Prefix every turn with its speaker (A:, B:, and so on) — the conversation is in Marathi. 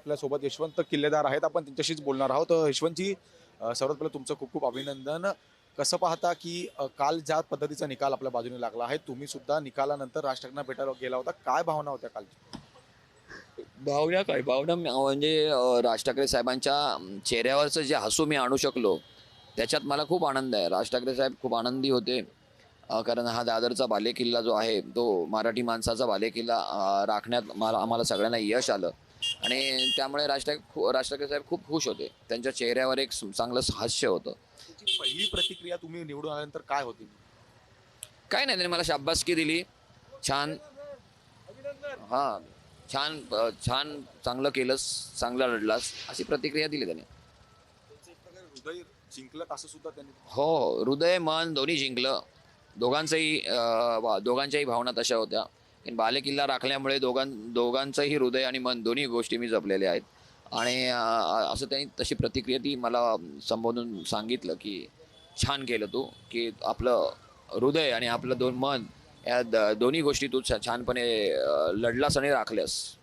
A: आपल्यासोबत यशवंत किल्लेदार आहेत. आपण त्यांच्याशीच बोलणार आहोत. यशवंतजी, सर्वात पहिलं तुमचं खूप खूप अभिनंदन. कसं पाहता की काल ज्या पद्धतीचा निकाल आपल्या बाजूने लागला आहे, तुम्ही सुद्धा निकालानंतर राज ठाकरेंना भेटायला गेला होता. काय भावना होत्या कालच्या?
B: भावना काय भावना म्हणजे राज ठाकरे साहेबांच्या चेहऱ्यावरचं जे हसू मी आणू शकलो त्याच्यात मला खूप आनंद आहे. राज ठाकरे साहेब खूप आनंदी होते, कारण हा दादरचा बालेकिल्ला जो आहे तो मराठी माणसाचा बालेकिल्ला राखण्यात आम्हाला सगळ्यांना यश आलं आणि त्यामुळे राज ठाकरे साहेब खूप खुश होते. त्यांच्या चेहऱ्यावर एक चांगलं हास्य होतं.
A: तुमची पहिली प्रतिक्रिया तुम्ही निवडून आल्यानंतर काय होती?
B: काय नाही, त्यांनी मला शाब्बासकी दिली. छान. हां. छान छान, चांगलं केलंस, चांगला लढलास, अशी प्रतिक्रिया दिली त्याने.
A: त्यांचं एक प्रकारे हृदय जिंकलं असं सुद्धा त्यांनी.
B: हो, हृदय मन दोन्ही जिंकलं. दोघांच्याही भावना तशा होत्या. की बालेकिल्ला राखल्यामुळे दोघांचंही हृदय आणि मन दोन्ही गोष्टी मी जपलेल्या आहेत. आणि असं त्यांनी तशी प्रतिक्रिया ती मला संबोधून सांगितलं, की छान केलं तू, की आपलं हृदय आणि आपलं मन या दोन्ही गोष्टी तू छानपणे लढलास आणि राखल्यास.